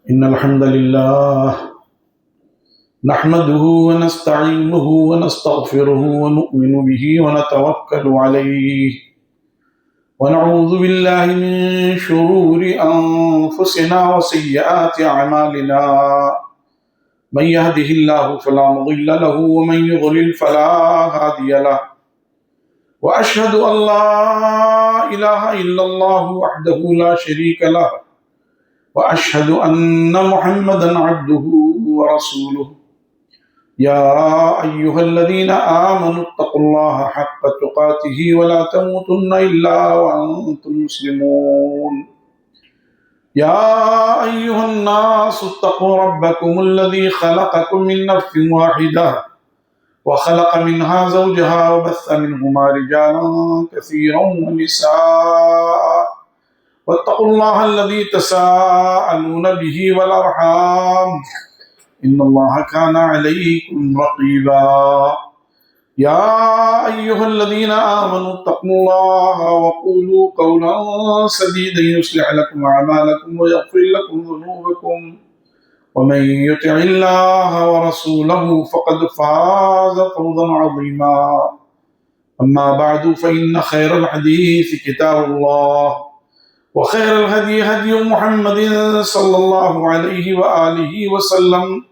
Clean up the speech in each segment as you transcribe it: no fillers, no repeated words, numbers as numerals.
إن الحمد لله نحمده ونستعينه ونستغفره ونؤمن به ونتوكل عليه ونعوذ بالله من شرور أنفسنا وسيئات أعمالنا من يهده الله فلا مضل له ومن يضلل فلا هادي له وأشهد أن لا إله إلا الله وحده لا شريك له وأشهد أن محمدا عبده ورسوله يا أيها الذين آمنوا اتقوا الله حق تقاته ولا تموتن إلا وأنتم مسلمون يا أيها الناس اتقوا ربكم الذي خلقكم من نفس واحدة وخلق منها زوجها وبث منهما رجالا كثيرا ونساء واتقوا الله الذي تساءلون به والأرحام إن الله كان عليكم رقيبا يا أيها الذين آمنوا اتقوا الله وقولوا قولا سديدا يصلح لكم أعمالكم ويغفر لكم ذنوبكم ومن يطع الله ورسوله فقد فاز فوزا عظيما أما بعد فإن خير الحديث كتاب الله وخير الهدي هدي محمد صلى الله عليه وآله وسلم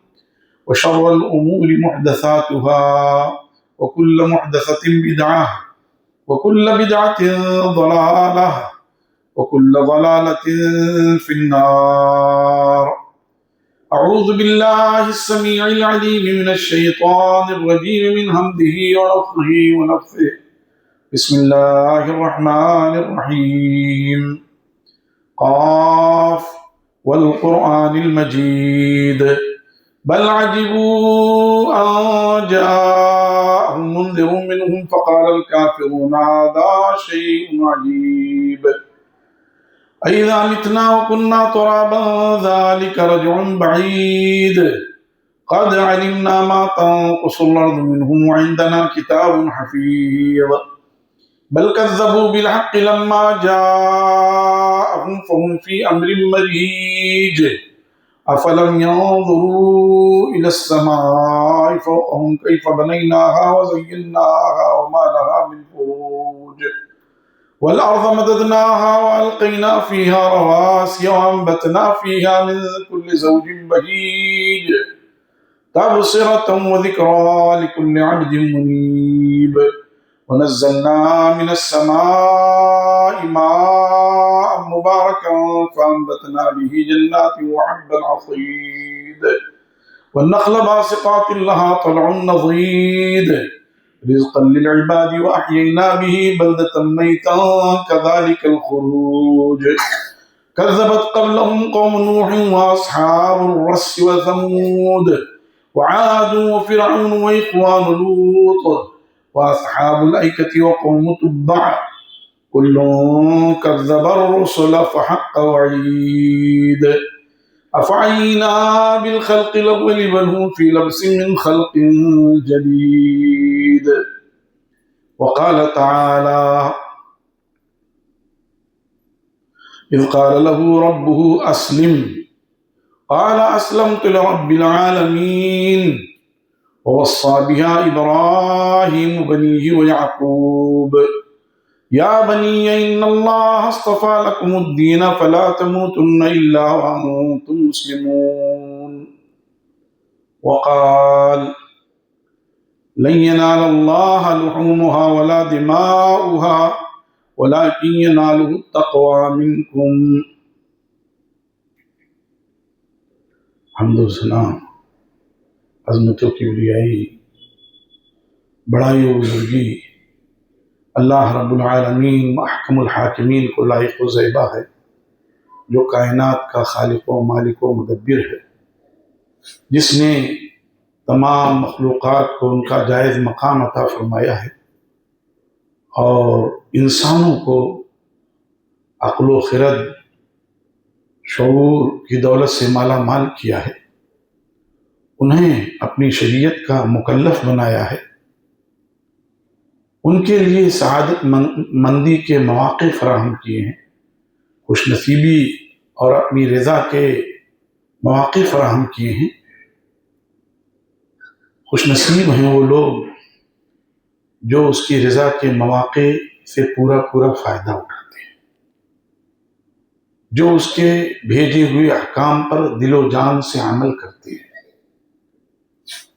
وشر الأمور محدثاتها وكل محدثة بدعة وكل بدعة ضلالة وكل ضلالة في النار. أعوذ بالله السميع العليم من الشيطان الرجيم من همزه ونفخه ونفثه. بسم الله الرحمن الرحيم. قاف والقرآن المجيد بل عجبوا أن جاءهم منذر منهم فقال الكافرون هذا شيء عجيب أإذا متنا وكنا ترابا ذلك رجع بعيد قد علمنا ما تنقص الأرض منهم وعندنا كتاب حفيظ بل كذبوا بالحق لما جاءهم فهم في أمر مريج أفلم ينظروا إلى السماء فوقهم كيف بنيناها وزيناها وما لها من فروج والأرض مددناها وألقينا فيها رواسي وأنبتنا فيها من كل زوج بهيج تبصرة وذكرى لكل عبد منيب ونزلنا من السماء ماء مباركا فأنبتنا به جنات وحب العصيد والنخل باسقات لها طلع نضيد رزقا للعباد وأحيينا به بلدة ميتا كذلك الخروج كذبت قبلهم قوم نوح وأصحاب الرس وثمود وعاد وفرعون وإخوان لوط وأصحاب الأيكة وقوم تبع كل كذب الرسل فحق وعيد أفعينا بالخلق الأول بل هم في لبس من خلق جديد. وقال تعالى إذ قال له ربه أسلم قال أسلمت لرب العالمين ووصى بها إبراهيم بنيه ويعقوب يا بني إن الله اصطفى لكم الدين فلا تموتن إلا وأنتم مسلمون. وقال لن ينال الله لحومها ولا دماؤها ولكن يناله التقوى منكم. حمد و ثنا عظمت و کبریائی بڑائی و بزرگی اللہ رب العالمین محکم الحاکمین کو لائق و زیبا ہے، جو کائنات کا خالق و مالک و مدبر ہے، جس نے تمام مخلوقات کو ان کا جائز مقام عطا فرمایا ہے اور انسانوں کو عقل و خرد شعور کی دولت سے مالا مال کیا ہے، انہیں اپنی شریعت کا مکلف بنایا ہے، ان کے لیے سعادت مندی کے مواقع فراہم کیے ہیں، خوش نصیبی اور اپنی رضا کے مواقع فراہم کیے ہیں۔ خوش نصیب ہیں وہ لوگ جو اس کی رضا کے مواقع سے پورا فائدہ اٹھاتے ہیں، جو اس کے بھیجے ہوئے احکام پر دل و جان سے عمل کرتے ہیں،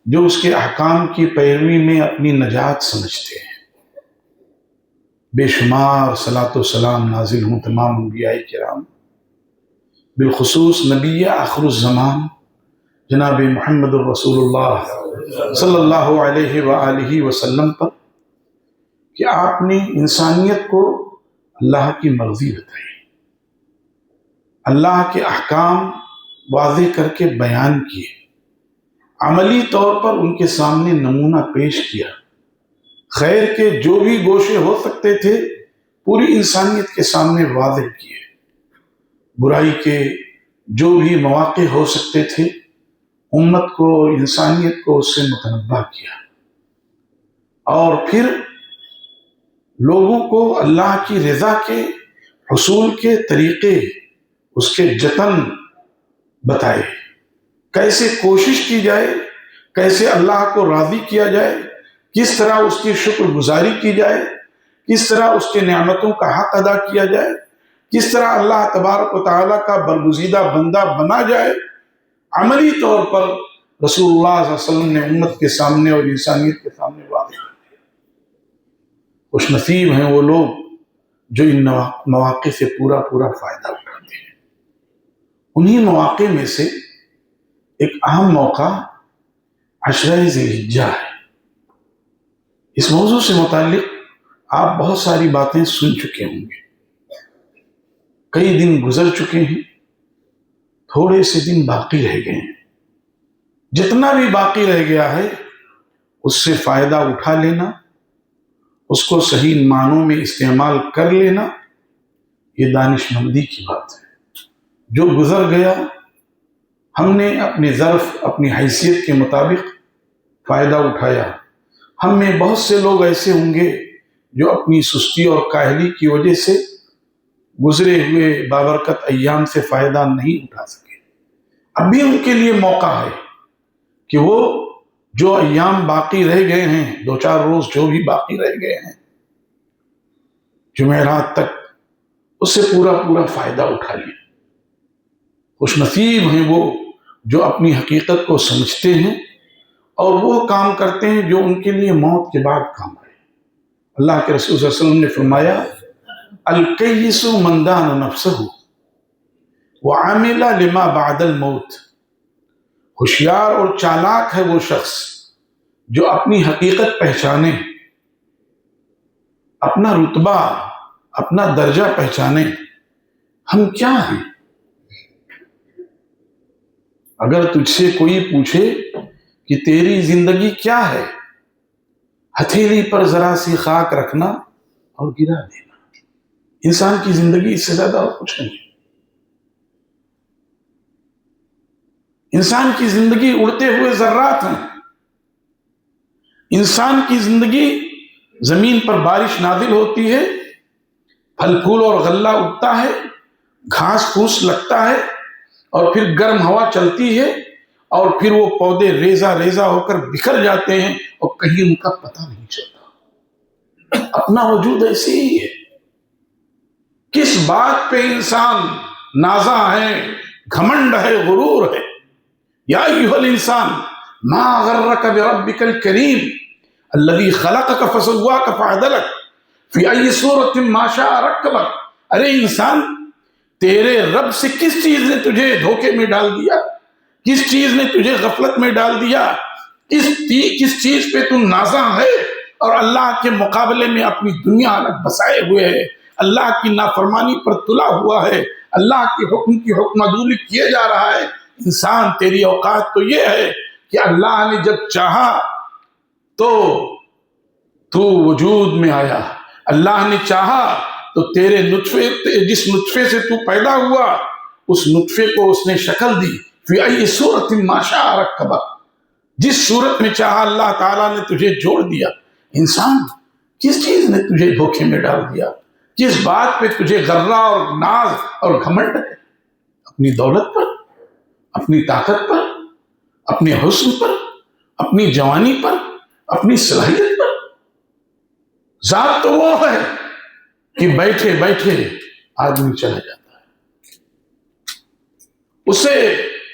جو اس کے احکام کی پیروی میں اپنی نجات سمجھتے ہیں۔ بے شمار صلاۃ و سلام نازل ہوں تمام انبیاء کرام، بالخصوص نبی آخر الزمان جناب محمد الرسول اللہ صلی اللہ علیہ وآلہ وسلم پر، کہ آپ نے انسانیت کو اللہ کی مرضی بتائی، اللہ کے احکام واضح کر کے بیان کیے، عملی طور پر ان کے سامنے نمونہ پیش کیا، خیر کے جو بھی گوشے ہو سکتے تھے پوری انسانیت کے سامنے واضح کیے، برائی کے جو بھی مواقع ہو سکتے تھے امت کو، انسانیت کو اس سے متنبہ کیا، اور پھر لوگوں کو اللہ کی رضا کے حصول کے طریقے، اس کے جتن بتائے، کیسے کوشش کی جائے، کیسے اللہ کو راضی کیا جائے، کس طرح اس کی شکر گزاری کی جائے، کس طرح اس کے نعمتوں کا حق ادا کیا جائے، کس طرح اللہ تبارک و تعالیٰ کا برگزیدہ بندہ بنا جائے، عملی طور پر رسول اللہ صلی اللہ علیہ وسلم نے امت کے سامنے اور انسانیت کے سامنے واضح کر دیا۔ خوش نصیب ہیں وہ لوگ جو ان مواقع سے پورا فائدہ اٹھاتے ہیں۔ انہی مواقع میں سے ایک اہم موقع عشرہ ذی الحجہ ہے۔ اس موضوع سے متعلق آپ بہت ساری باتیں سن چکے ہوں گے، کئی دن گزر چکے ہیں، تھوڑے سے دن باقی رہ گئے ہیں۔ جتنا بھی باقی رہ گیا ہے اس سے فائدہ اٹھا لینا، اس کو صحیح معنوں میں استعمال کر لینا، یہ دانش مندی کی بات ہے۔ جو گزر گیا ہم نے اپنے ظرف، اپنی حیثیت کے مطابق فائدہ اٹھایا۔ ہم میں بہت سے لوگ ایسے ہوں گے جو اپنی سستی اور کاہلی کی وجہ سے گزرے ہوئے بابرکت ایام سے فائدہ نہیں اٹھا سکے۔ اب بھی ان کے لیے موقع ہے کہ وہ جو ایام باقی رہ گئے ہیں، 2-4 روز جو بھی باقی رہ گئے ہیں جمعرات تک، اس سے پورا فائدہ اٹھا لیں۔ خوش نصیب ہیں وہ جو اپنی حقیقت کو سمجھتے ہیں اور وہ کام کرتے ہیں جو ان کے لیے موت کے بعد کام آئے۔ اللہ کے رسول صلی اللہ علیہ وسلم نے فرمایا، الکیس من دان نفسہ وعمل لما بعد الموت۔ ہوشیار اور چالاک ہے وہ شخص جو اپنی حقیقت پہچانے، اپنا رتبہ، اپنا درجہ پہچانے، ہم کیا ہیں۔ اگر تجھ سے کوئی پوچھے کہ تیری زندگی کیا ہے، ہتھیلی پر ذرا سی خاک رکھنا اور گرا دینا۔ انسان کی زندگی اس سے زیادہ اور کچھ نہیں۔ انسان کی زندگی اڑتے ہوئے ذرات ہیں۔ انسان کی زندگی زمین پر بارش نازل ہوتی ہے، پھل پھول اور غلہ اگتا ہے، گھاس پھوس لگتا ہے، اور پھر گرم ہوا چلتی ہے، اور پھر وہ پودے ریزہ ہو کر بکھر جاتے ہیں اور کہیں ان کا پتہ نہیں چلتا۔ اپنا وجود ایسے ہی ہے۔ کس بات پہ انسان نازا ہے، گھمنڈ ہے، غرور ہے۔ یا ایھا الانسان ما غرک بربک الکریم الذی خلقک فسواک فعدلک فی ای صورۃ ما شاء رکبک۔ ارے انسان، تیرے رب سے کس چیز نے تجھے دھوکے میں ڈال دیا؟ کس چیز نے تجھے غفلت میں ڈال دیا؟ کس چیز پہ تو نازاں ہے اور اللہ کے مقابلے میں اپنی دنیا الگ بسائے ہوئے ہے، اللہ کی نافرمانی پر تلا ہوا ہے، اللہ کے حکم کی حکم عدولی کیے جا رہا ہے۔ انسان، تیری اوقات تو یہ ہے کہ اللہ نے جب چاہا تو وجود میں آیا، اللہ نے چاہا تو تیرے نطفے، جس نطفے سے تو پیدا ہوا، اس نطفے کو اس نے شکل دی، فی ای صورت ما شاء رکبک، جس صورت میں چاہا اللہ تعالیٰ نے تجھے جوڑ دیا۔ انسان، کس چیز نے تجھے دھوکے میں ڈال دیا؟ کس بات پہ تجھے غرہ اور ناز اور گھمنڈ ہے؟ اپنی دولت پر، اپنی طاقت پر، اپنے حسن پر، اپنی جوانی پر، اپنی صلاحیت پر؟ ذات تو وہ ہے کہ بیٹھے بیٹھے آدمی چلا جاتا ہے، اسے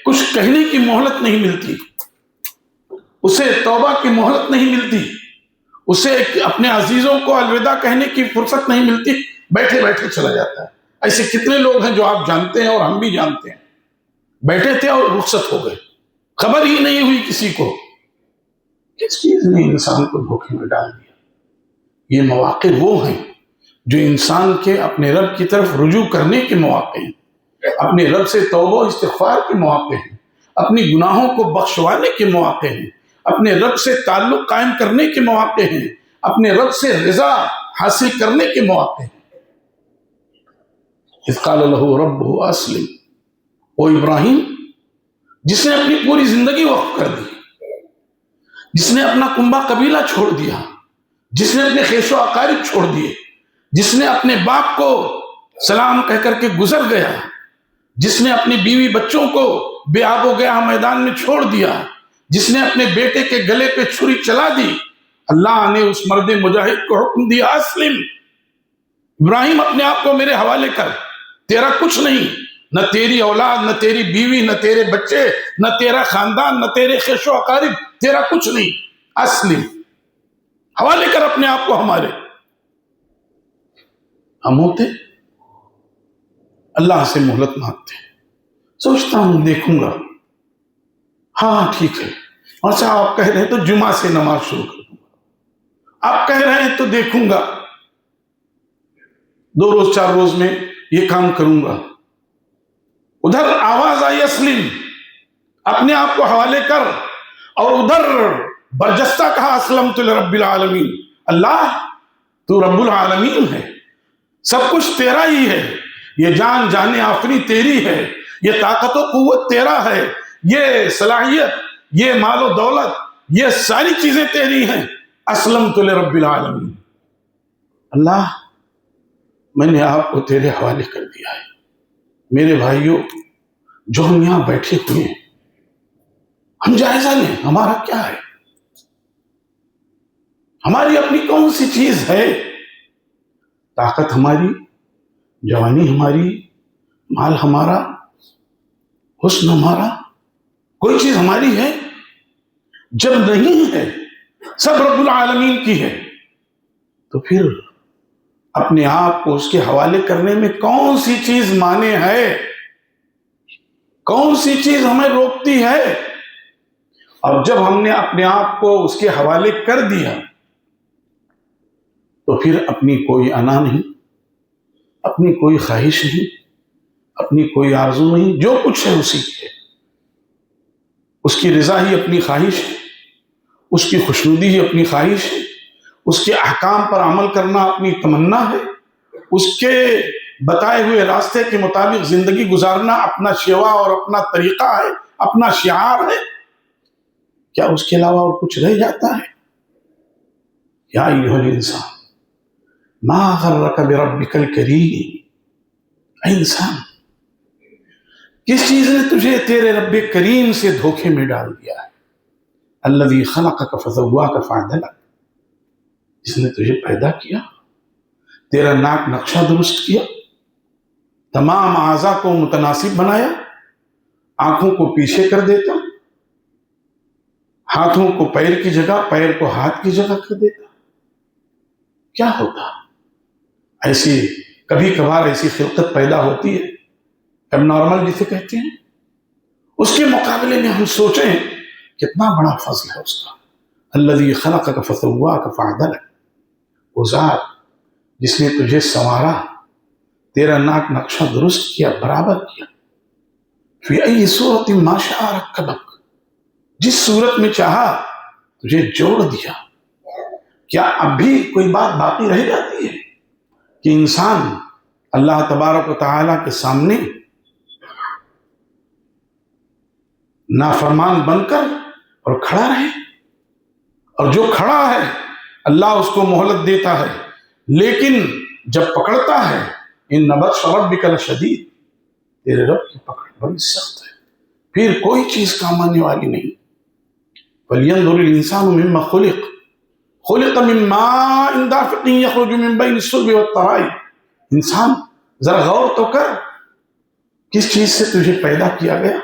کچھ کہنے کی مہلت نہیں ملتی، اسے توبہ کی مہلت نہیں ملتی، اسے اپنے عزیزوں کو الوداع کہنے کی فرصت نہیں ملتی، بیٹھے بیٹھے چلا جاتا ہے۔ ایسے کتنے لوگ ہیں جو آپ جانتے ہیں اور ہم بھی جانتے ہیں، بیٹھے تھے اور رخصت ہو گئے، خبر ہی نہیں ہوئی کسی کو۔ کس چیز نے انسان کو دھوکے میں ڈال دیا؟ یہ مواقع وہ ہیں جو انسان کے اپنے رب کی طرف رجوع کرنے کے مواقع ہیں، اپنے رب سے توبہ و استغفار کے مواقع ہیں، اپنی گناہوں کو بخشوانے کے مواقع ہیں، اپنے رب سے تعلق قائم کرنے کے مواقع ہیں، اپنے رب سے رضا حاصل کرنے کے مواقع ہیں۔ اذ قال له ربه اسلم، وہ ابراہیم جس نے اپنی پوری زندگی وقف کر دی، جس نے اپنا کنبہ قبیلہ چھوڑ دیا، جس نے اپنے خیش و اقارب چھوڑ دیے، جس نے اپنے باپ کو سلام کہہ کر کے گزر گیا، جس نے اپنی بیوی بچوں کو بے آب و گیا میدان میں چھوڑ دیا، جس نے اپنے بیٹے کے گلے پہ چھری چلا دی، اللہ نے اس مرد مجاہد کو حکم دیا اسلم، ابراہیم اپنے آپ کو میرے حوالے کر، تیرا کچھ نہیں، نہ تیری اولاد، نہ تیری بیوی، نہ تیرے بچے، نہ تیرا خاندان، نہ تیرے خیش و اقارب، تیرا کچھ نہیں، اسلم، حوالے کر اپنے آپ کو ہمارے۔ ہم ہوتے اللہ سے مہلت مانگتے ہیں، سوچتا ہوں دیکھوں گا، ہاں ٹھیک ہے، اچھا آپ کہہ رہے ہیں تو جمعہ سے نماز شروع کر دوں گا، آپ کہہ رہے ہیں تو دیکھوں گا 2 روز 4 روز میں یہ کام کروں گا۔ ادھر آواز آئی اسلم، اپنے آپ کو حوالے کر، اور ادھر برجستہ کہا اسلمت لرب العالمین، اللہ تو رب العالمین ہے، سب کچھ تیرا ہی ہے، یہ جان جان آفری تیری ہے، یہ طاقت و قوت تیرا ہے، یہ صلاحیت، یہ مال و دولت، یہ ساری چیزیں تیری ہیں، اسلمت لرب العالمین، اللہ میں نے آپ کو تیرے حوالے کر دیا ہے۔ میرے بھائیوں، جو ہم یہاں بیٹھے ہوئے ہیں، ہم جائزہ لیں ہمارا کیا ہے، ہماری اپنی کون سی چیز ہے؟ طاقت ہماری، جوانی ہماری، مال ہمارا، حسن ہمارا، کوئی چیز ہماری ہے؟ جب نہیں ہے، سب رب العالمین کی ہے، تو پھر اپنے آپ کو اس کے حوالے کرنے میں کون سی چیز مانے ہے؟ کون سی چیز ہمیں روکتی ہے؟ اور جب ہم نے اپنے آپ کو اس کے حوالے کر دیا تو پھر اپنی کوئی انا نہیں، اپنی کوئی خواہش نہیں، اپنی کوئی آرزو نہیں، جو کچھ ہے اسی کی ہے، اس کی رضا ہی اپنی خواہش ہے، اس کی خوشنودی ہی اپنی خواہش ہے، اس کے احکام پر عمل کرنا اپنی تمنا ہے، اس کے بتائے ہوئے راستے کے مطابق زندگی گزارنا اپنا شیوا اور اپنا طریقہ ہے، اپنا شعار ہے۔ کیا اس کے علاوہ اور کچھ رہ جاتا ہے؟ یا ایھا الانسان ما غرک بربک الکریم، اے انسان کس چیز نے تجھے تیرے رب کریم سے دھوکے میں ڈال دیا ہے؟ الذی خلقک فسواک فعدلک، جس نے تجھے پیدا کیا، تیرا ناک نقشہ درست کیا، تمام اعضاء کو متناسب بنایا، آنکھوں کو پیچھے کر دیتا، ہاتھوں کو پیر کی جگہ، پیر کو ہاتھ کی جگہ کر دیتا، کیا ہوتا؟ ایسی کبھی کبھار ایسی خلقت پیدا ہوتی ہے، اب نارمل جسے کہتے ہیں، اس کے مقابلے میں ہم سوچیں کتنا بڑا فضل ہے اس کا۔ الذی خلقک فسواک فعدلک، وہ ذات جس نے تجھے سنوارا، تیرا ناک نقشہ درست کیا، برابر کیا، فی ای صورت ما شاء رکبک، جس صورت میں چاہا تجھے جوڑ دیا۔ کیا اب بھی کوئی بات باقی رہ جاتی ہے کہ انسان اللہ تبارک و تعالیٰ کے سامنے نافرمان بن کر اور کھڑا رہے؟ اور جو کھڑا ہے اللہ اس کو مہلت دیتا ہے، لیکن جب پکڑتا ہے ان بطش ربک لشدید، تیرے رب کی پکڑ بڑی سخت ہے، پھر کوئی چیز کام آنے والی نہیں۔ فَلْيَنْظُرِ الْإِنسَانُ مِمَّا خُلِقَ مِن مَّاءٍ دَافِقٍ يَخْرُجُ مِن بَيْنِ الصُّلْبِ وَالتَّرَائِبِ۔ انسان ذرا غور تو کر، کس چیز سے تجھے پیدا کیا گیا؟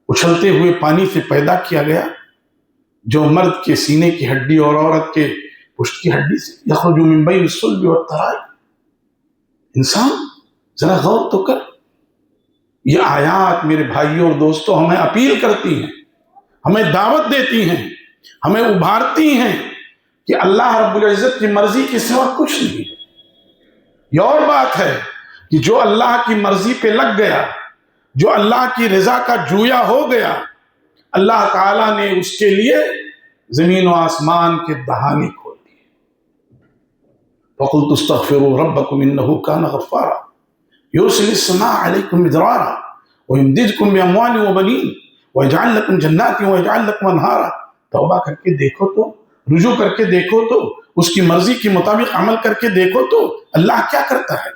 اچھلتے ہوئے پانی سے پیدا کیا گیا، جو مرد کے سینے کی ہڈی اور عورت کے پشت کی ہڈی سے، یخرج من بین الصلب والترائب۔ انسان ذرا غور تو کر۔ یہ آیات میرے بھائیوں اور دوستوں ہمیں اپیل کرتی ہیں، ہمیں دعوت دیتی ہیں، ہمیں ابھارتی ہیں کہ اللہ رب العزت کی مرضی کے سوا کچھ نہیں ہے۔ یہ اور بات ہے کہ جو اللہ کی مرضی پہ لگ گیا، جو اللہ کی رضا کا جویا ہو گیا، اللہ تعالیٰ نے اس کے لیے زمین و آسمان کے دہانے کھول دیے۔ فَقُلْتُ اسْتَغْفِرُوا رَبَّكُمْ إِنَّهُ كَانَ غَفَّارًا يُرْسِلِ السَّمَاءَ عَلَيْكُمْ مِدْرَارًا وَيُمْدِدْكُمْ بِأَمْوَالٍ وَبَنِينَ وَيَجْعَلْ لَكُمْ جَنَّاتٍ وَيَجْعَلْ لَكُمْ أَنْهَارًا۔ توبہ کر کے دیکھو تو، رجوع کر کے دیکھو تو، اس کی مرضی کے مطابق عمل کر کے دیکھو تو اللہ کیا کرتا ہے۔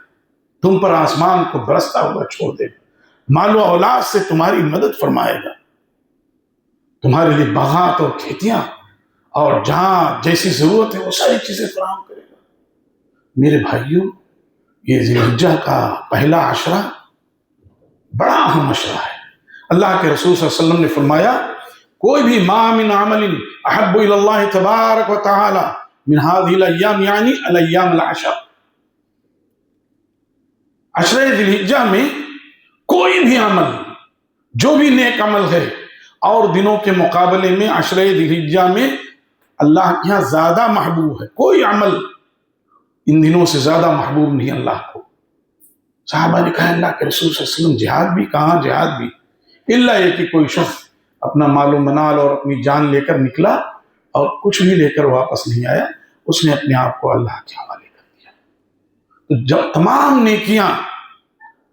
تم پر آسمان کو برستا ہوا چھوڑ دے گا، مال و اولاد سے تمہاری مدد فرمائے گا، تمہارے لیے باغات اور کھیتیاں اور جہاں جیسی ضرورت ہے وہ ساری چیزیں فراہم کرے گا۔ میرے بھائیوں، یہ ذی الحجہ کا پہلا عشرہ بڑا اہم عشرہ ہے۔ اللہ کے رسول صلی اللہ علیہ وسلم نے فرمایا، کوئی بھی ما من عمل احب الی اللہ تبارک و تعالی من هذه الايام، یعنی الايام العشر، عشرہ ذی الحجہ میں کوئی بھی عمل، جو بھی نیک عمل ہے اور دنوں کے مقابلے میں عشرہ ذی الحجہ میں اللہ کے یہاں زیادہ محبوب ہے۔ کوئی عمل ان دنوں سے زیادہ محبوب نہیں اللہ کو۔ صحابہ نے کہا اللہ کے رسول صلی اللہ علیہ وسلم جہاد بھی کہاں؟ جہاد بھی، الا یہ کہ کوئی شخص اپنا مال و منال اور اپنی جان لے کر نکلا اور کچھ بھی لے کر واپس نہیں آیا، اس نے اپنے آپ کو اللہ کے حوالے کر دیا۔ تو جب تمام نیکیاں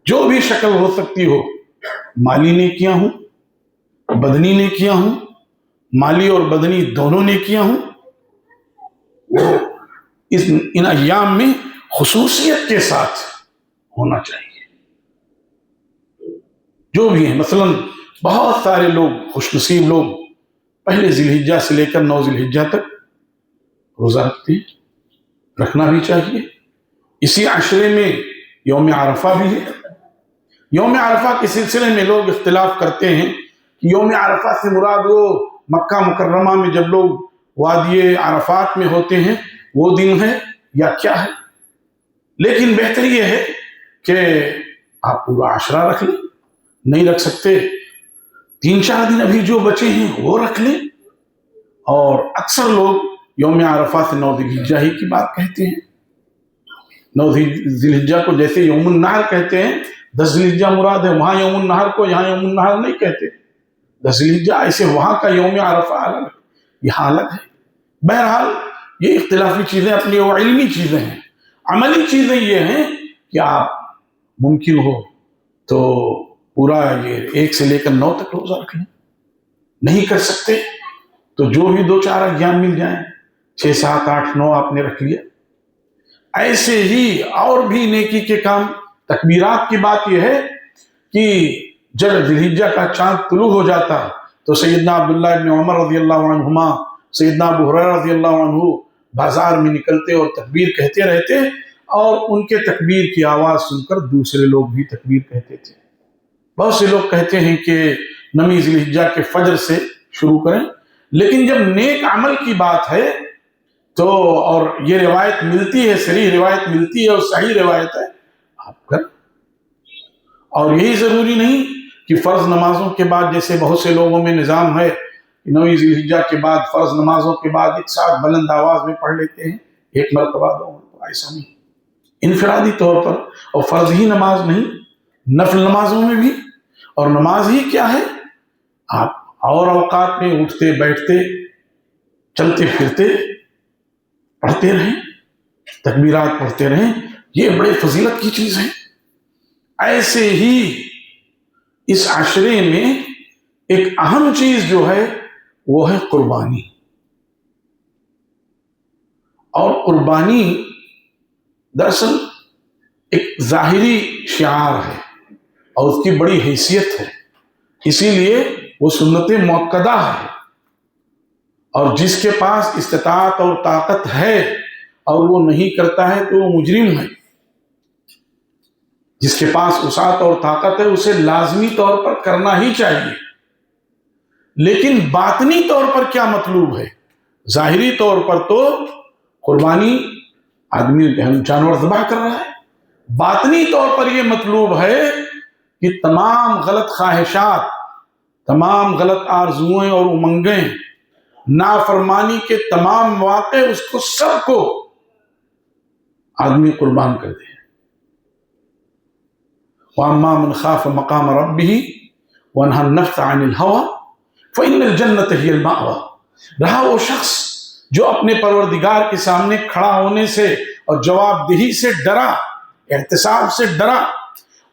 جو بھی شکل ہو سکتی ہو، مالی نیکیاں ہوں، بدنی نیکیاں ہوں، مالی اور بدنی دونوں نیکیاں ہوں، وہ ان ایام میں خصوصیت کے ساتھ ہونا چاہیے۔ جو بھی ہیں، مثلا بہت سارے لوگ، خوش نصیب لوگ، پہلے ذی الحجہ سے لے کر 9 ذی الحجہ تک روزہ رکھتے ہیں، رکھنا بھی چاہیے۔ اسی عشرے میں یوم عرفہ بھی ہے۔ یوم عرفہ کے سلسلے میں لوگ اختلاف کرتے ہیں کہ یوم عرفہ سے مراد وہ مکہ مکرمہ میں جب لوگ وادی عرفات میں ہوتے ہیں وہ دن ہے یا کیا ہے، لیکن بہتر یہ ہے کہ آپ پورا عشرہ رکھ لیں، نہیں رکھ سکتے 3-4 دن ابھی جو بچے ہیں وہ رکھ لیں۔ اور اکثر لوگ یوم عرفہ سے 9 ذی الحجہ ہی کی بات کہتے ہیں۔ 9 ذی الحجہ کو جیسے یوم النحر کہتے ہیں، 10 ذی الحجہ مراد ہے، وہاں یوم النحر کو یہاں یوم النحر نہیں کہتے، 10 ذی الحجہ ایسے وہاں کا یوم عرفہ الگ ہے، یہاں الگ ہے۔ بہرحال یہ اختلافی چیزیں اپنی وہ علمی چیزیں ہیں۔ عملی چیزیں یہ ہیں کہ آپ ممکن ہو تو پورا یہ 1 سے لے کر 9 تک روزہ رکھ لیں، نہیں کر سکتے تو جو بھی 2-4 ایام مل جائیں، 6, 7, 8, 9 آپ نے رکھ لیا۔ ایسے ہی اور بھی نیکی کے کام۔ تکبیرات کی بات یہ ہے کہ جب ذی الحجہ کا چاند طلوع ہو جاتا تو سیدنا عبداللہ ابن عمر رضی اللہ عنہما، سیدنا ابو ہریرہ رضی اللہ عنہ بازار میں نکلتے اور تکبیر کہتے رہتے، اور ان کے تکبیر کی آواز سن کر دوسرے لوگ بھی تکبیر کہتے تھے۔ بہت سے لوگ کہتے ہیں کہ 9 ذی الحجہ کے فجر سے شروع کریں، لیکن جب نیک عمل کی بات ہے تو، اور یہ روایت ملتی ہے، صحیح روایت ملتی ہے اور صحیح روایت ہے، آپ کر۔ اور یہی ضروری نہیں کہ فرض نمازوں کے بعد، جیسے بہت سے لوگوں میں نظام ہے 9 ذی الحجہ کے بعد فرض نمازوں کے بعد ایک ساتھ بلند آواز میں پڑھ لیتے ہیں، 1 مرتبہ 2 مرتبہ، ایسا نہیں، انفرادی طور پر۔ اور فرض ہی نماز نہیں، نفل نمازوں میں بھی۔ اور نماز ہی کیا ہے، آپ اور اوقات میں اٹھتے بیٹھتے چلتے پھرتے پڑھتے رہیں، تکبیرات پڑھتے رہیں، یہ بڑے فضیلت کی چیز ہے۔ ایسے ہی اس عشرے میں ایک اہم چیز جو ہے وہ ہے قربانی۔ اور قربانی دراصل ایک ظاہری شعار ہے اور اس کی بڑی حیثیت ہے، اسی لیے وہ سنت مؤکدہ ہے، اور جس کے پاس استطاعت اور طاقت ہے اور وہ نہیں کرتا ہے تو وہ مجرم ہے۔ جس کے پاس وسعت اور طاقت ہے اسے لازمی طور پر کرنا ہی چاہیے، لیکن باطنی طور پر کیا مطلوب ہے؟ ظاہری طور پر تو قربانی آدمی جانور ذبح کر رہا ہے، باطنی طور پر یہ مطلوب ہے کہ تمام غلط خواہشات، تمام غلط آرزوئیں اور امنگیں، نافرمانی کے تمام مواقع، اس کو سب کو آدمی قربان کر دے۔ وَأَمَّا مَنْ خَافَ مَقَامَ رَبِّهِ وَنَهَى النَّفْسَ عَنِ الْهَوَىٰ فَإِنَّ الْجَنَّةَ هِيَ الْمَأْوَىٰ۔ رہا وہ شخص جو اپنے پروردگار کے سامنے کھڑا ہونے سے اور جواب دہی سے ڈرا، احتساب سے ڈرا،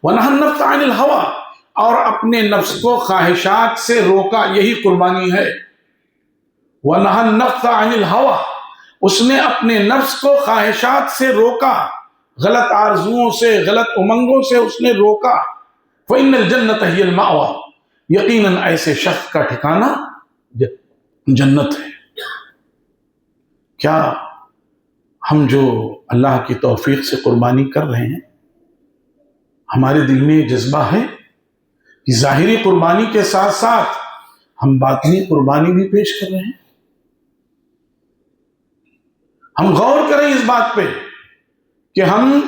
وَنَهَى النَّفْسَ عَنِ الْهَوَىٰ، اور اپنے نفس کو خواہشات سے روکا، یہی قربانی ہے۔ وَنَهَى النَّفْسَ عَنِ الْهَوَىٰ، اس نے اپنے نفس کو خواہشات سے روکا، غلط آرزوؤں سے، غلط امنگوں سے اس نے روکا۔ فَإِنَّ الْجَنَّةَ هِيَ الْمَأْوَىٰ، یقیناً ایسے شخص کا ٹھکانہ جنت ہے۔ کیا ہم جو اللہ کی توفیق سے قربانی کر رہے ہیں، ہمارے دل میں یہ جذبہ ہے کہ ظاہری قربانی کے ساتھ ساتھ ہم باطنی قربانی بھی پیش کر رہے ہیں؟ ہم غور کریں اس بات پہ کہ ہم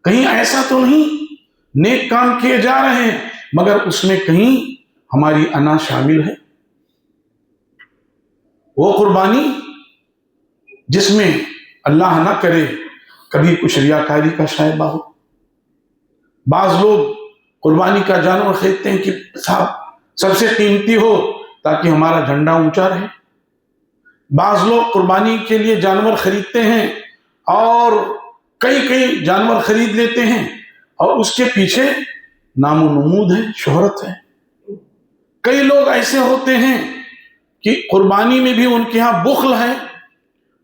کہیں ایسا تو نہیں نیک کام کیے جا رہے ہیں مگر اس میں کہیں ہماری انا شامل ہے؟ وہ قربانی جس میں اللہ نہ کرے کبھی کچھ ریاکاری کا شائبہ ہو۔ بعض لوگ قربانی کا جانور خریدتے ہیں کہ صاحب سب سے قیمتی ہو تاکہ ہمارا جھنڈا اونچا رہے۔ بعض لوگ قربانی کے لیے جانور خریدتے ہیں اور کئی جانور خرید لیتے ہیں اور اس کے پیچھے نام و نمود ہے، شہرت ہے۔ کئی لوگ ایسے ہوتے ہیں کہ قربانی میں بھی ان کے ہاں بخل ہے،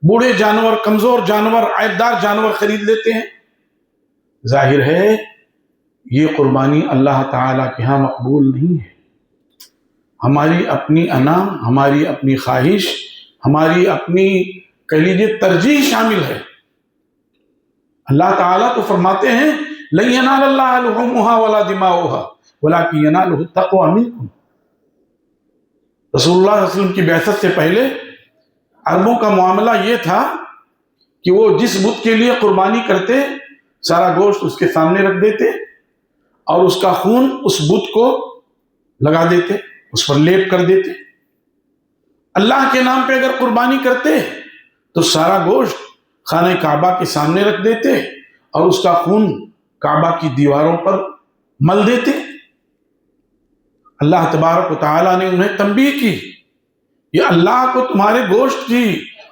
بوڑھے جانور، کمزور جانور، عیبدار جانور خرید لیتے ہیں۔ ظاہر ہے یہ قربانی اللہ تعالیٰ کے ہاں مقبول نہیں ہے۔ ہماری اپنی انا، ہماری اپنی خواہش، ہماری اپنی کہہ لیجیے ترجیح شامل ہے۔ اللہ تعالیٰ تو فرماتے ہیں لَن يَنَالَ اللَّهَ لُحُومُهَا وَلَا دِمَاؤُهَا وَلَكِنْ يَنَالُهُ التَّقْوَىٰ مِنكُمْ۔ رسول اللہ صلی اللہ علیہ وسلم کی بعثت سے پہلے عربوں کا معاملہ یہ تھا کہ وہ جس بت کے لیے قربانی کرتے سارا گوشت اس کے سامنے رکھ دیتے اور اس کا خون اس بت کو لگا دیتے، اس پر لیپ کر دیتے۔ اللہ کے نام پہ اگر قربانی کرتے تو سارا گوشت خانہ کعبہ کے سامنے رکھ دیتے اور اس کا خون کعبہ کی دیواروں پر مل دیتے۔ اللہ تبارک و تعالیٰ نے انہیں تنبیہ کی، یہ اللہ کو تمہارے گوشت کی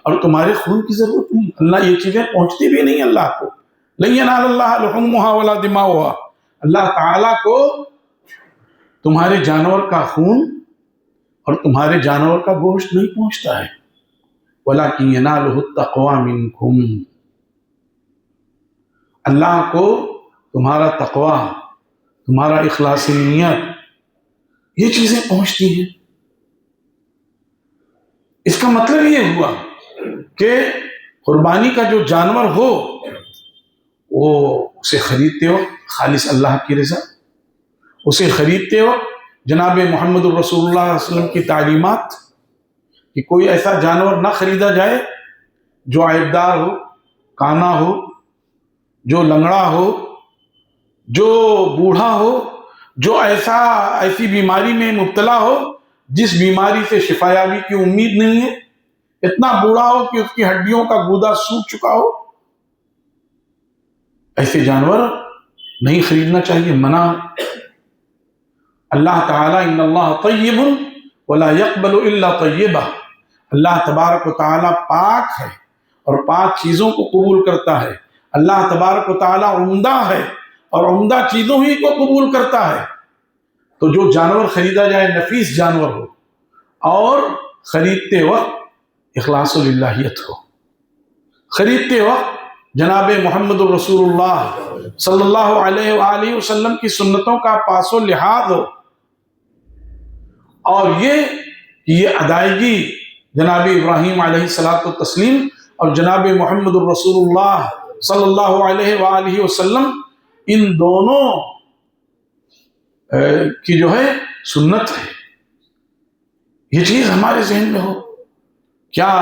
اور تمہارے خون کی ضرورت نہیں، اللہ یہ چیزیں پہنچتی بھی نہیں اللہ کو۔ لَن يَنَالَ اللَّهَ لُحُومُهَا وَلَا دِمَاؤُهَا، اللہ تعالیٰ کو تمہارے جانور کا خون اور تمہارے جانور کا گوشت نہیں پہنچتا ہے۔ وَلَكِنْ يَنَالُهُ التَّقْوَىٰ مِنْكُمْ، اللہ کو تمہارا تقویٰ، تمہارا اخلاص نیت، یہ چیزیں پہنچتی ہیں۔ اس کا مطلب یہ ہوا کہ قربانی کا جو جانور ہو وہ اسے خریدتے ہو خالص اللہ کی رضا، اسے خریدتے ہو جناب محمد الرسول اللہ علیہ وسلم کی تعلیمات، کہ کوئی ایسا جانور نہ خریدا جائے جو عیبدار ہو، کانا ہو، جو لنگڑا ہو، جو بوڑھا ہو، جو ایسی بیماری میں مبتلا ہو جس بیماری سے شفا یابی کی امید نہیں ہے، اتنا بوڑھا ہو کہ اس کی ہڈیوں کا گودا سوکھ چکا ہو، ایسے جانور نہیں خریدنا چاہیے، منع۔ اللہ تعالیٰ ان اللہ طیب ولا يقبل الا طیبہ، اللہ تبارک و تعالیٰ پاک ہے اور پاک چیزوں کو قبول کرتا ہے۔ اللہ تبارک و تعالیٰ عمدہ ہے اور عمدہ چیزوں ہی کو قبول کرتا ہے۔ تو جو جانور خریدا جائے نفیس جانور ہو اور خریدتے وقت اخلاص للہیت ہو، خریدتے وقت جناب محمد الرسول اللہ صلی اللہ علیہ وآلہ وسلم کی سنتوں کا پاس و لحاظ ہو، اور یہ ادائیگی جناب ابراہیم علیہ الصلوۃ والتسلیم اور جناب محمد الرسول اللہ صلی اللہ علیہ وآلہ وسلم ان دونوں کی جو ہے سنت ہے، یہ چیز ہمارے ذہن میں ہو۔ کیا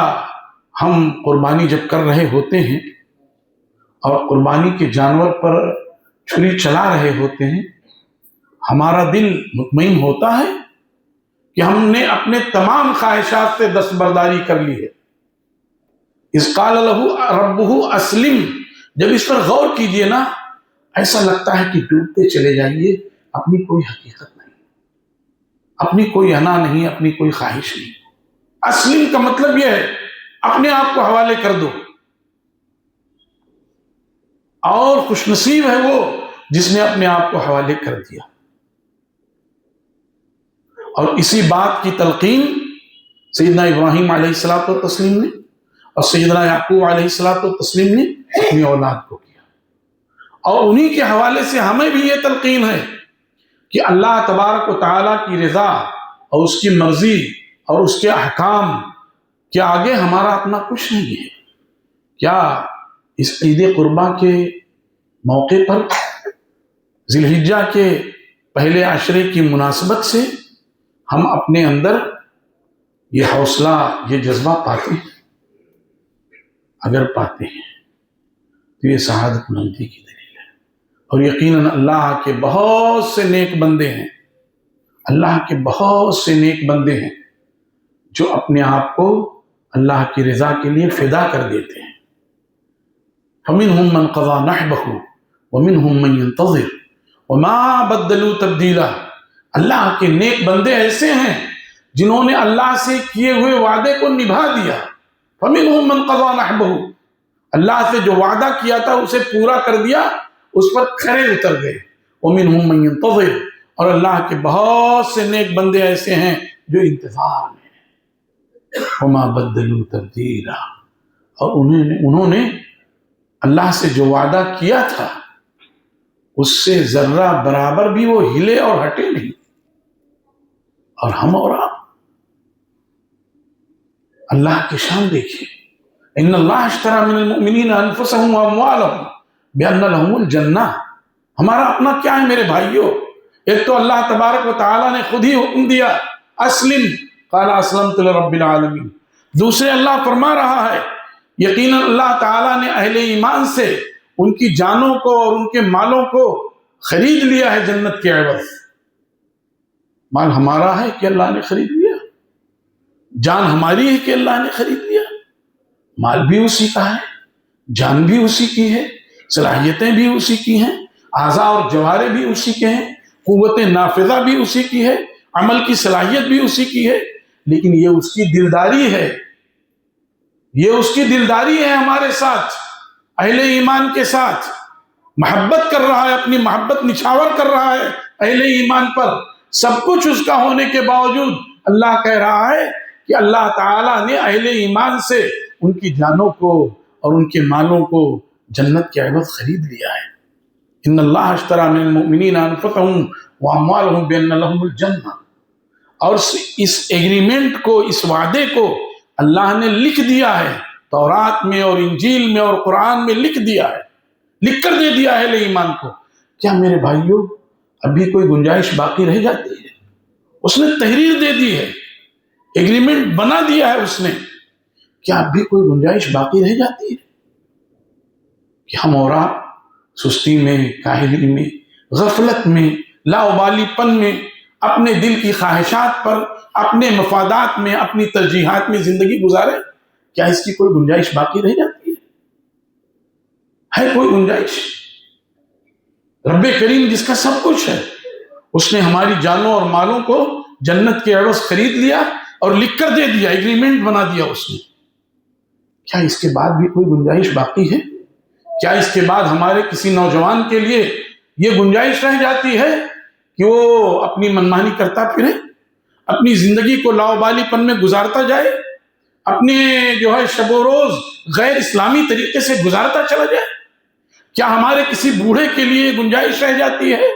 ہم قربانی جب کر رہے ہوتے ہیں اور قربانی کے جانور پر چھری چلا رہے ہوتے ہیں، ہمارا دل مطمئن ہوتا ہے کہ ہم نے اپنے تمام خواہشات سے دستبرداری کر لی ہے؟ اذ قال له ربه اسلم، جب اس پر غور کیجئے نا، ایسا لگتا ہے کہ ڈوبتے چلے جائیے، اپنی کوئی حقیقت نہیں، اپنی کوئی انا نہیں، اپنی کوئی خواہش نہیں۔ اسلم کا مطلب یہ ہے اپنے آپ کو حوالے کر دو، اور خوش نصیب ہے وہ جس نے اپنے آپ کو حوالے کر دیا۔ اور اسی بات کی تلقین سیدنا ابراہیم علیہ الصلوۃ والتسلیم نے اور سیدنا یعقوب علیہ الصلوۃ والتسلیم نے اپنی اولاد کو کیا، اور انہی کے حوالے سے ہمیں بھی یہ تلقین ہے کہ اللہ تبارک و تعالیٰ کی رضا اور اس کی مرضی اور اس کے احکام کے آگے ہمارا اپنا کچھ نہیں ہے۔ کیا اس عید قرباں کے موقع پر ذی الحجہ کے پہلے عشرے کی مناسبت سے ہم اپنے اندر یہ حوصلہ، یہ جذبہ پاتے ہیں؟ اگر پاتے ہیں تو یہ سعادت مندی کی دلیل ہے، اور یقیناً اللہ کے بہت سے نیک بندے ہیں، اللہ کے بہت سے نیک بندے ہیں جو اپنے آپ کو اللہ کی رضا کے لیے فدا کر دیتے ہیں۔ فَمِنْهُمْ مَنْ قَضَى نَحْبَهُ وَمِنْهُمْ مَنْ يَنْتَظِرُ وَمَا بَدَّلُوا تَبْدِيلًا۔ اللہ کے نیک بندے ایسے ہیں جنہوں نے اللہ سے کیے ہوئے وعدے کو نبھا دیا۔ فَمِنْهُمْ مَنْ قَضَى نَحْبَهُ، اللہ سے جو وعدہ کیا تھا اسے پورا کر دیا، اس پر کھرے اتر گئے۔ وَمِنْهُمْ مَنْ يَنْتَظِرُ، اور اللہ کے بہت سے نیک بندے ایسے ہیں جو انتظار میں ہیں۔ وَمَا بَدَّلُوا تَبْدِيلًا، اور انہوں نے اللہ سے جو وعدہ کیا تھا اس سے ذرہ برابر بھی وہ ہلے اور ہٹے نہیں۔ اور ہم اور آپ اللہ کی شان دیکھیے، ان اللہ اشترى من المؤمنین انفسهم واموالهم بان لهم الجنہ۔ ہمارا اپنا کیا ہے میرے بھائیوں؟ ایک تو اللہ تبارک و تعالیٰ نے خود ہی حکم دیا اسلم، قال اسلمت لرب العالمین۔ دوسرے اللہ فرما رہا ہے یقیناً اللہ تعالیٰ نے اہل ایمان سے ان کی جانوں کو اور ان کے مالوں کو خرید لیا ہے جنت کے عوض۔ مال ہمارا ہے کہ اللہ نے خرید لیا؟ جان ہماری ہے کہ اللہ نے خرید لیا؟ مال بھی اسی کا ہے، جان بھی اسی کی ہے، صلاحیتیں بھی اسی کی ہیں، اعضاء اور جوارے بھی اسی کے ہیں، قوت نافذہ بھی اسی کی ہے، عمل کی صلاحیت بھی اسی کی ہے، لیکن یہ اس کی دلداری ہے، یہ اس کی دلداری ہے ہمارے ساتھ، اہل ایمان کے ساتھ محبت کر رہا ہے، اپنی محبت نچھاور کر رہا ہے اہل ایمان پر۔ سب کچھ اس کا ہونے کے باوجود اللہ کہہ رہا ہے کہ اللہ تعالیٰ نے اہل ایمان سے ان کی جانوں کو اور ان کے مالوں کو جنت کے عوض خرید لیا ہے۔ ان اللہ اشترى من المؤمنین انفسهم واموالهم بان لهم الجنہ، اور اس ایگریمنٹ کو، اس وعدے کو اللہ نے لکھ دیا ہے، تورات میں اور انجیل میں اور قرآن میں لکھ دیا ہے، لکھ کر دے دیا ہے اہل ایمان کو۔ کیا میرے بھائیوں ابھی کوئی گنجائش باقی رہ جاتی ہے؟ اس نے تحریر دے دی ہے، ایگریمنٹ بنا دیا ہے اس نے، کیا ابھی کوئی گنجائش باقی رہ جاتی ہے کہ ہم اور آپ سستی میں، کاہلی میں، غفلت میں، لاابالی پن میں، اپنے دل کی خواہشات پر، اپنے مفادات میں، اپنی ترجیحات میں زندگی گزارے؟ کیا اس کی کوئی گنجائش باقی رہ جاتی ہے کوئی گنجائش؟ رب کریم جس کا سب کچھ ہے، اس نے ہماری جانوں اور مالوں کو جنت کے عوض خرید لیا اور لکھ کر دے دیا، ایگریمنٹ بنا دیا اس نے۔ کیا اس کے بعد بھی کوئی گنجائش باقی ہے؟ کیا اس کے بعد ہمارے کسی نوجوان کے لیے یہ گنجائش رہ جاتی ہے کہ وہ اپنی منمانی کرتا پھرے، اپنی زندگی کو لاابالی پن میں گزارتا جائے؟ اپنے جو ہے شب و روز غیر اسلامی طریقے سے گزارتا چلا جائے؟ کیا ہمارے کسی بوڑھے کے لیے گنجائش رہ جاتی ہے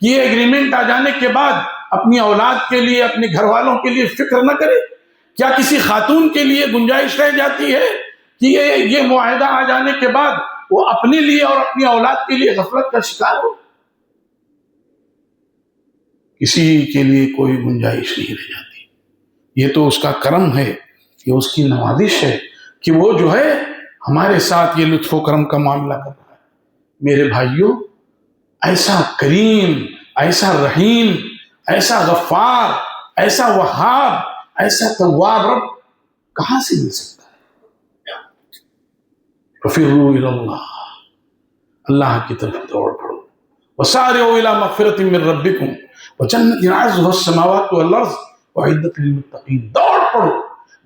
کہ یہ ایگریمنٹ آ جانے کے بعد اپنی اولاد کے لیے، اپنے گھر والوں کے لیے فکر نہ کرے؟ کیا کسی خاتون کے لیے گنجائش رہ جاتی ہے کہ یہ معاہدہ آ جانے کے بعد وہ اپنے لیے اور اپنی اولاد کے لیے غفلت کا شکار ہو؟ کسی کے لیے کوئی گنجائش نہیں رہ جاتی۔ یہ تو اس کا کرم ہے، یہ اس کی نوازش ہے کہ وہ جو ہے ہمارے ساتھ یہ لطف و کرم کا معاملہ کر رہا ہے۔ میرے بھائیوں، ایسا کریم، ایسا رحیم، ایسا غفار، ایسا وہاب، ایسا تواب رب کہاں سے مل سکتا ہے؟ ففروا الی اللہ، اللہ کی طرف دوڑ پڑو۔ وسارعوا الی مغفرۃ من ربکم وجنۃ عرضها السماوات والارض اعدت للمتقین۔ دوڑ پڑو،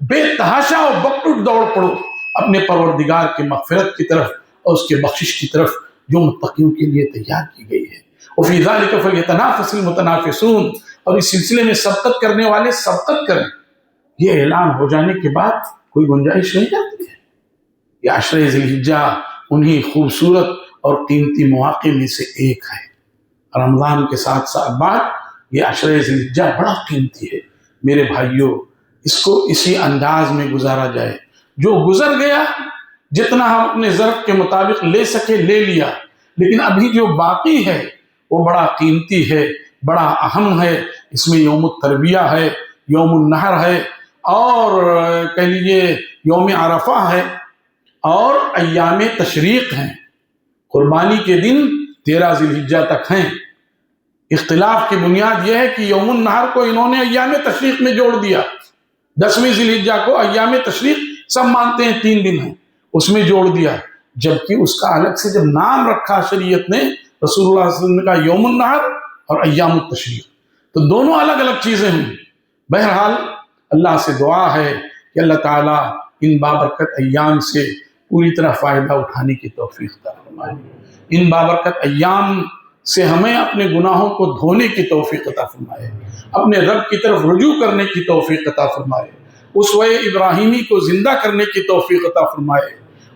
بے تحاشا اور بکٹوٹ دوڑ پڑو اپنے پروردگار کے مغفرت کی طرف اور اس کے بخشش کی طرف جو متقیوں کے لیے تیار کی گئی ہے۔ وفی ذلک فلیتنافس المتنافسون، اور اس سلسلے میں سبقت کرنے والے سبقت کریں۔ یہ اعلان ہو جانے کے بعد کوئی گنجائش نہیں جاتی ہے۔ یہ عشرہ ذی الحجہ انہی خوبصورت اور قیمتی مواقع میں سے ایک ہے۔ رمضان کے ساتھ ساتھ بعد یہ عشرہ ذی الحجہ بڑا قیمتی ہے۔ میرے بھائیوں، اس کو اسی انداز میں گزارا جائے۔ جو گزر گیا، جتنا ہم اپنے ظرف کے مطابق لے سکے لے لیا، لیکن ابھی جو باقی ہے وہ بڑا قیمتی ہے، بڑا اہم ہے۔ اس میں یوم الترویہ ہے، یوم النحر ہے، اور کہہ لیجیے یوم عرفہ ہے، اور ایام تشریق ہیں۔ قربانی کے دن 13 ذی الحجہ تک ہیں۔ اختلاف کی بنیاد یہ ہے کہ یوم النحر کو انہوں نے ایام تشریق میں جوڑ دیا، 10ویں ذی الحجہ کو ایام تشریق سب مانتے ہیں 3 دن ہیں، اس میں جوڑ دیا، جبکہ اس کا الگ سے جب نام رکھا شریعت نے، رسول اللہ صلی اللہ علیہ وسلم نے کہا یوم النحر اور ایام التشریق، تو دونوں الگ الگ چیزیں ہیں۔ بہرحال اللہ سے دعا ہے کہ اللہ تعالیٰ ان بابرکت ایام سے پوری طرح فائدہ اٹھانے کی توفیق عطا فرمائے۔ ان بابرکت ایام سے ہمیں اپنے گناہوں کو دھونے کی توفیق عطا فرمائے، اپنے رب کی طرف رجوع کرنے کی توفیق عطا فرمائے، اسوہ ابراہیمی کو زندہ کرنے کی توفیق عطا فرمائے،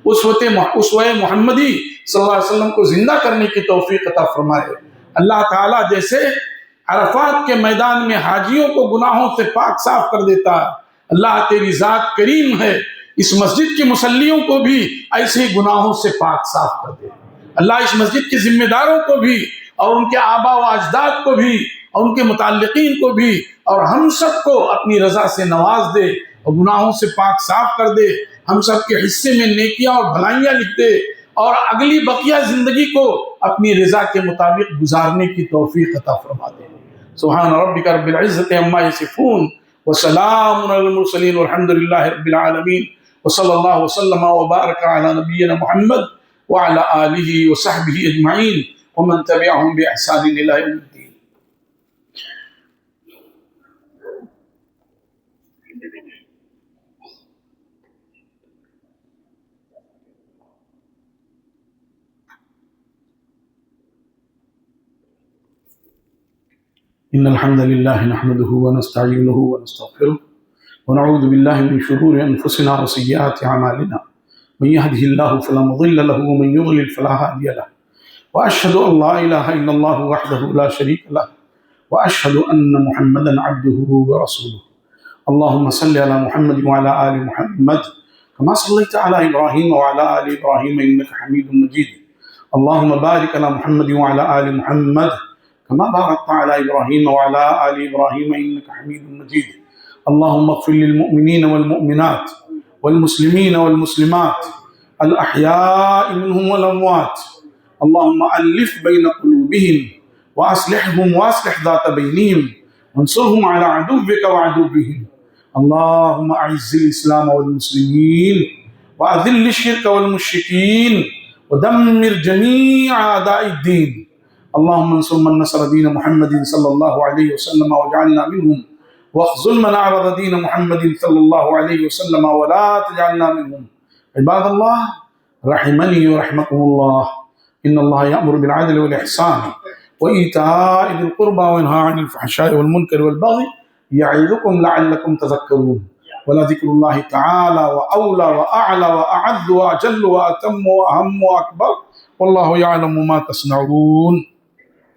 اسوہ محمدی صلی اللہ علیہ وسلم کو زندہ کرنے کی توفیق عطا فرمائے۔ اللہ تعالیٰ جیسے عرفات کے میدان میں حاجیوں کو گناہوں سے پاک صاف کر دیتا ہے، اللہ تیری ذات کریم ہے، اس مسجد کے مصلیوں کو بھی ایسے ہی گناہوں سے پاک صاف کر دے۔ اللہ اس مسجد کے ذمہ داروں کو بھی، اور ان کے آباء و اجداد کو بھی، اور ان کے متعلقین کو بھی، اور ہم سب کو اپنی رضا سے نواز دے اور گناہوں سے پاک صاف کر دے۔ ہم سب کے حصے میں نیکیاں اور بھلائیاں لکھ دے، اور اگلی بقیہ زندگی کو اپنی رضا کے مطابق گزارنے کی توفیق عطا فرما دے۔ سبحان ربک رب العزت عما یصفون وسلام علی المرسلین والحمد للہ رب العالمین، وصلی اللہ وسلم وبارک علی نبینا محمد وعلی آلہ وصحبہ اجمعین ومن تبعهم بإحسان إلى يوم الدين۔ إن الحمد لله نحمده ونستعينه ونستغفره ونعوذ بالله من شرور أنفسنا وسيئات أعمالنا، من يهده الله فلا مضل له ومن يضلل فلا هادي له، وأشهد أن لا إله إلا الله وحده لا شريك له، وأشهد أن محمدا عبده ورسوله۔ اللهم صل على محمد وعلى آل محمد كما صليت على إبراهيم وعلى آل إبراهيم إنك حميد مجيد۔ اللهم بارك على محمد وعلى آل محمد كما باركت على إبراهيم وعلى آل إبراهيم إنك حميد مجيد۔ اللهم اغفر للمؤمنين والمؤمنات والمسلمين والمسلمات الأحياء منهم والأموات، اللهم ألف بين قلوبهم وأصلحهم وأصلح ذات بينهم وانصرهم على عدوك وعدوهم، اللهم أعز الإسلام والمسلمين وأذل الشرك والمشركين ودمر جميع أعداء الدين، اللهم انصر من نصر دين محمد صلى الله عليه وسلم واجعلنا منهم، واخذل من أعرض دين محمد صلى الله عليه وسلم ولا تجعلنا منهم۔ عباد الله رحمني ورحمكم الله، إن الله يأمر بالعدل والإحسان وإيتاء ذي القربى وينهى عن الفحشاء والمنكر والبغي يعظكم لعلكم تذكرون۔ ولذكر الله تعالى وأولى وأعلى وأعز وأجل وأتم وأهم وأكبر والله يعلم ما تصنعون.